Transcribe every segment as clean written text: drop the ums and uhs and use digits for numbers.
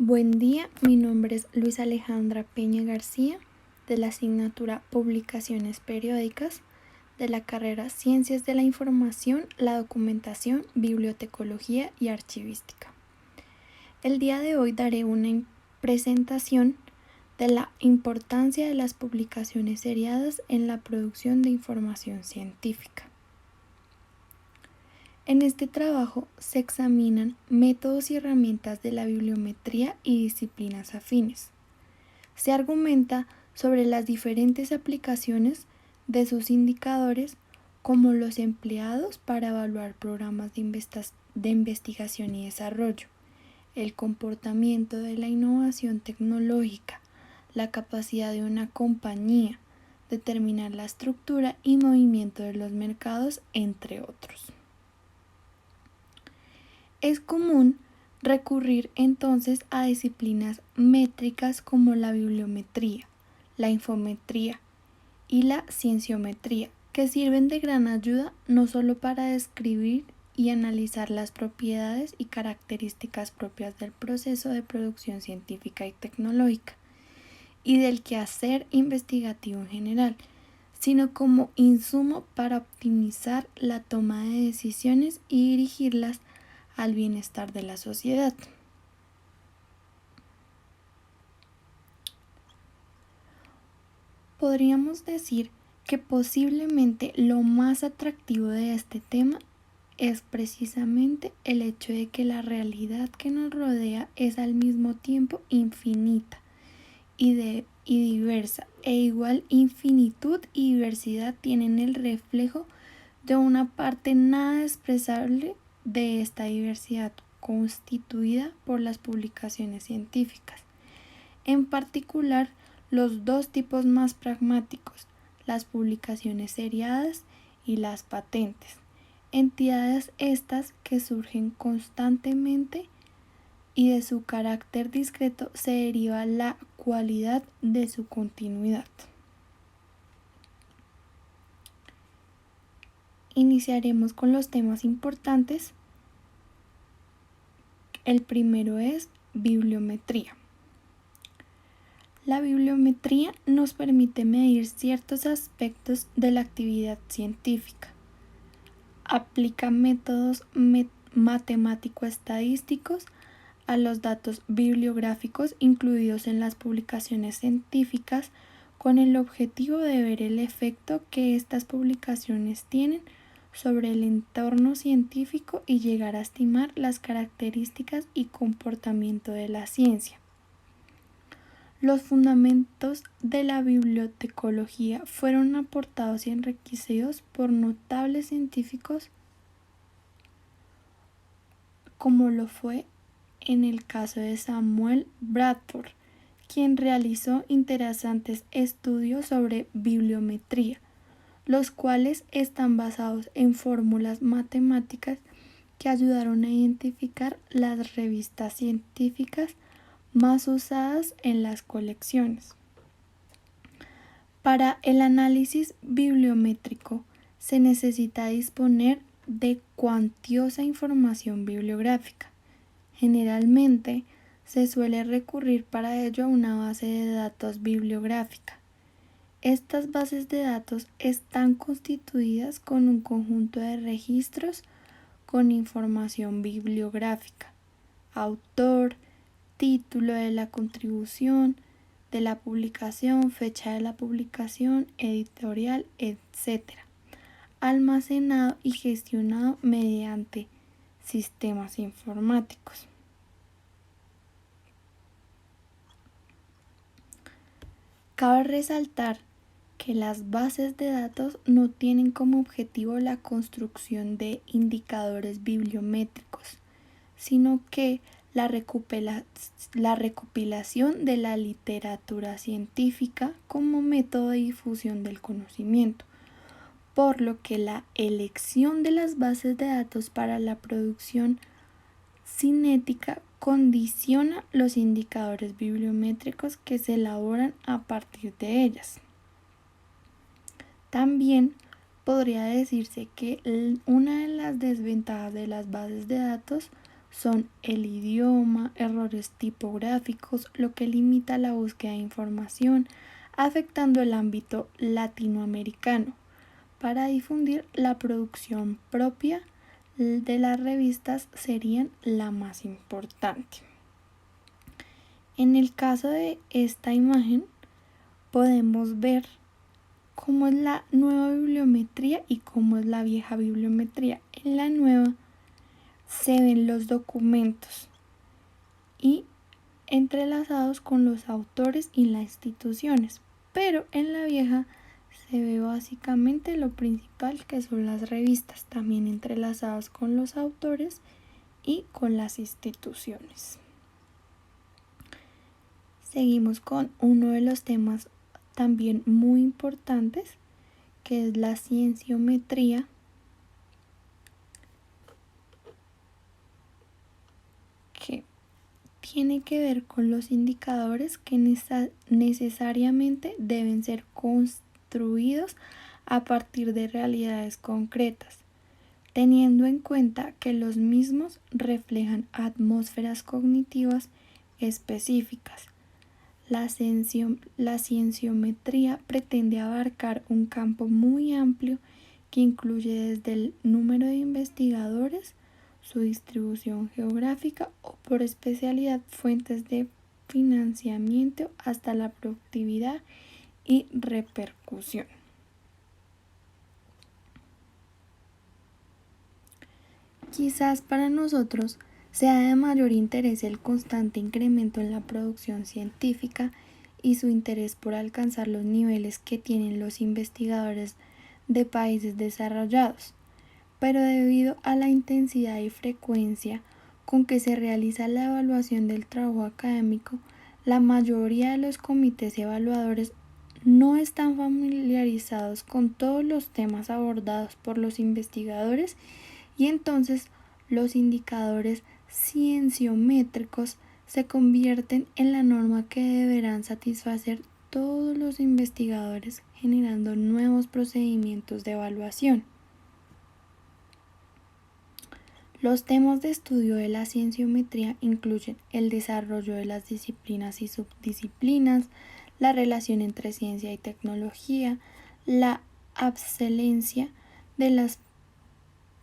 Buen día, mi nombre es Luis Alejandra Peña García, de la asignatura Publicaciones Periódicas, de la carrera Ciencias de la Información, la Documentación, Bibliotecología y Archivística. El día de hoy daré una presentación de la importancia de las publicaciones seriadas en la producción de información científica. En este trabajo se examinan métodos y herramientas de la bibliometría y disciplinas afines. Se argumenta sobre las diferentes aplicaciones de sus indicadores, como los empleados para evaluar programas de investigación y desarrollo, el comportamiento de la innovación tecnológica, la capacidad de una compañía, determinar la estructura y movimiento de los mercados, entre otros. Es común recurrir entonces a disciplinas métricas como la bibliometría, la infometría y la cienciometría, que sirven de gran ayuda no solo para describir y analizar las propiedades y características propias del proceso de producción científica y tecnológica y del quehacer investigativo en general, sino como insumo para optimizar la toma de decisiones y dirigirlas al bienestar de la sociedad. Podríamos decir que posiblemente lo más atractivo de este tema es precisamente el hecho de que la realidad que nos rodea es al mismo tiempo infinita y diversa, e igual infinitud y diversidad tienen el reflejo de una parte nada expresable de esta diversidad constituida por las publicaciones científicas. En particular, los dos tipos más pragmáticos, las publicaciones seriadas y las patentes, entidades estas que surgen constantemente y de su carácter discreto se deriva la cualidad de su continuidad. Iniciaremos con los temas importantes. El primero es bibliometría. La bibliometría nos permite medir ciertos aspectos de la actividad científica. Aplica métodos matemático-estadísticos a los datos bibliográficos incluidos en las publicaciones científicas con el objetivo de ver el efecto que estas publicaciones tienen sobre el entorno científico y llegar a estimar las características y comportamiento de la ciencia. Los fundamentos de la bibliotecología fueron aportados y enriquecidos por notables científicos, como lo fue en el caso de Samuel Bradford, quien realizó interesantes estudios sobre bibliometría, los cuales están basados en fórmulas matemáticas que ayudaron a identificar las revistas científicas más usadas en las colecciones. Para el análisis bibliométrico se necesita disponer de cuantiosa información bibliográfica. Generalmente se suele recurrir para ello a una base de datos bibliográfica. Estas bases de datos están constituidas con un conjunto de registros con información bibliográfica, autor, título de la contribución, de la publicación, fecha de la publicación, editorial, etc., almacenado y gestionado mediante sistemas informáticos. Cabe resaltar que las bases de datos no tienen como objetivo la construcción de indicadores bibliométricos, sino que la recopilación de la literatura científica como método de difusión del conocimiento, por lo que la elección de las bases de datos para la producción cinética condiciona los indicadores bibliométricos que se elaboran a partir de ellas. También podría decirse que una de las desventajas de las bases de datos son el idioma, errores tipográficos, lo que limita la búsqueda de información, afectando el ámbito latinoamericano. Para difundir la producción propia de las revistas serían la más importante. En el caso de esta imagen podemos ver cómo es la nueva bibliometría y cómo es la vieja bibliometría. En la nueva se ven los documentos y entrelazados con los autores y las instituciones, pero en la vieja se ve básicamente lo principal, que son las revistas, también entrelazadas con los autores y con las instituciones. Seguimos con uno de los temas también muy importantes, que es la cienciometría, que tiene que ver con los indicadores que necesariamente deben ser construidos a partir de realidades concretas, teniendo en cuenta que los mismos reflejan atmósferas cognitivas específicas. La cienciometría pretende abarcar un campo muy amplio que incluye desde el número de investigadores, su distribución geográfica o por especialidad, fuentes de financiamiento, hasta la productividad y repercusión. Quizás para nosotros sea de mayor interés el constante incremento en la producción científica y su interés por alcanzar los niveles que tienen los investigadores de países desarrollados, pero debido a la intensidad y frecuencia con que se realiza la evaluación del trabajo académico, la mayoría de los comités evaluadores no están familiarizados con todos los temas abordados por los investigadores, y entonces los indicadores cienciométricos se convierten en la norma que deberán satisfacer todos los investigadores, generando nuevos procedimientos de evaluación. Los temas de estudio de la cienciometría incluyen el desarrollo de las disciplinas y subdisciplinas, la relación entre ciencia y tecnología, la excelencia de los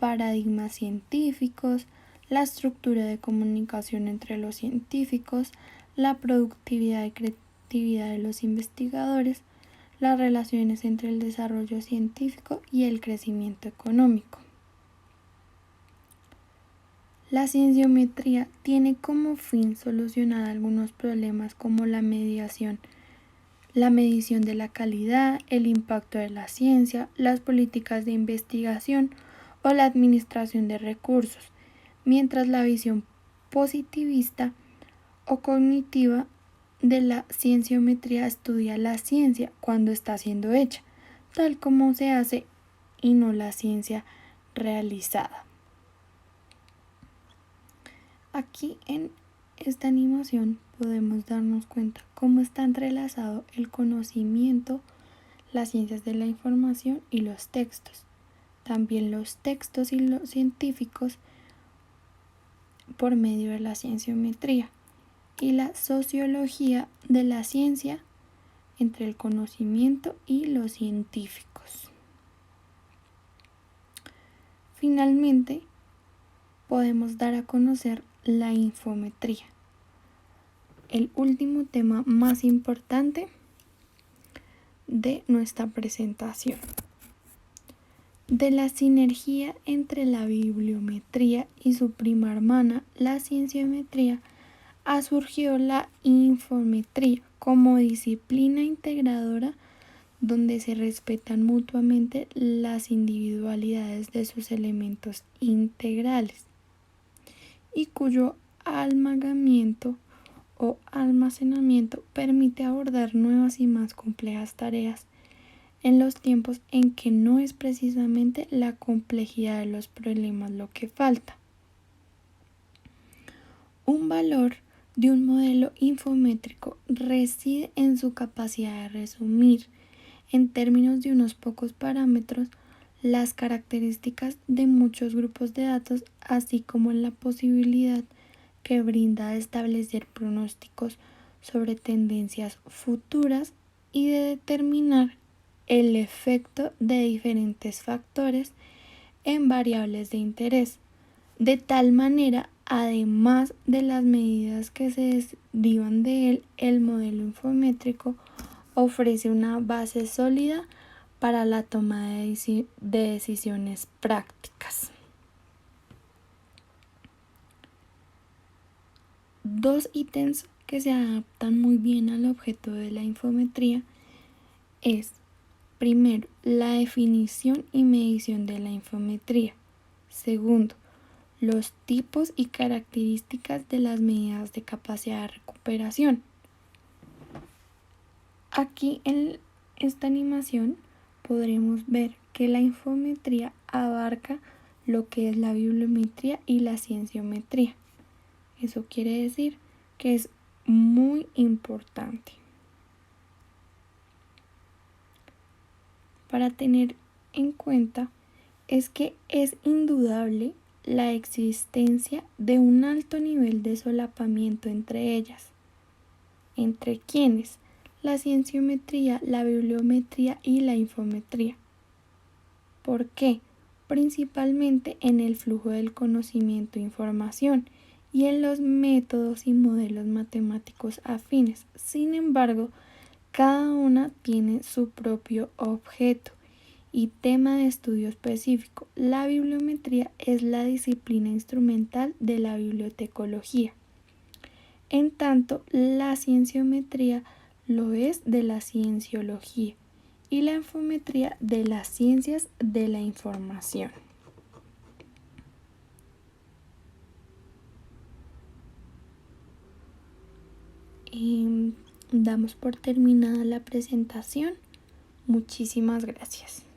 paradigmas científicos, la estructura de comunicación entre los científicos, la productividad y creatividad de los investigadores, las relaciones entre el desarrollo científico y el crecimiento económico. La cienciometría tiene como fin solucionar algunos problemas como la medición de la calidad, el impacto de la ciencia, las políticas de investigación o la administración de recursos, mientras la visión positivista o cognitiva de la cienciometría estudia la ciencia cuando está siendo hecha, tal como se hace, y no la ciencia realizada. Aquí en esta animación podemos darnos cuenta cómo está entrelazado el conocimiento, las ciencias de la información y los textos. También los textos y los científicos por medio de la cienciometría, y la sociología de la ciencia entre el conocimiento y los científicos. Finalmente, podemos dar a conocer la infometría, el último tema más importante de nuestra presentación. De la sinergia entre la bibliometría y su prima hermana, la cienciometría, ha surgido la infometría como disciplina integradora donde se respetan mutuamente las individualidades de sus elementos integrales y cuyo amalgamiento o almacenamiento permite abordar nuevas y más complejas tareas en los tiempos en que no es precisamente la complejidad de los problemas lo que falta. Un valor de un modelo infométrico reside en su capacidad de resumir, en términos de unos pocos parámetros, las características de muchos grupos de datos, así como la posibilidad que brinda de establecer pronósticos sobre tendencias futuras y de determinar el efecto de diferentes factores en variables de interés. De tal manera, además de las medidas que se derivan de él, el modelo infométrico ofrece una base sólida para la toma de decisiones prácticas. Dos ítems que se adaptan muy bien al objeto de la infometría es, primero, la definición y medición de la infometría. Segundo, los tipos y características de las medidas de capacidad de recuperación. Aquí en esta animación podremos ver que la infometría abarca lo que es la bibliometría y la cienciometría. Eso quiere decir que es muy importante. Para tener en cuenta es que es indudable la existencia de un alto nivel de solapamiento entre ellas. ¿Entre quiénes? La cienciometría, la bibliometría y la infometría. ¿Por qué? Principalmente en el flujo del conocimiento e información y en los métodos y modelos matemáticos afines. Sin embargo, cada una tiene su propio objeto y tema de estudio específico. La bibliometría es la disciplina instrumental de la bibliotecología. En tanto, la cienciometría lo es de la cienciología y la infometría de las ciencias de la información. Damos por terminada la presentación. Muchísimas gracias.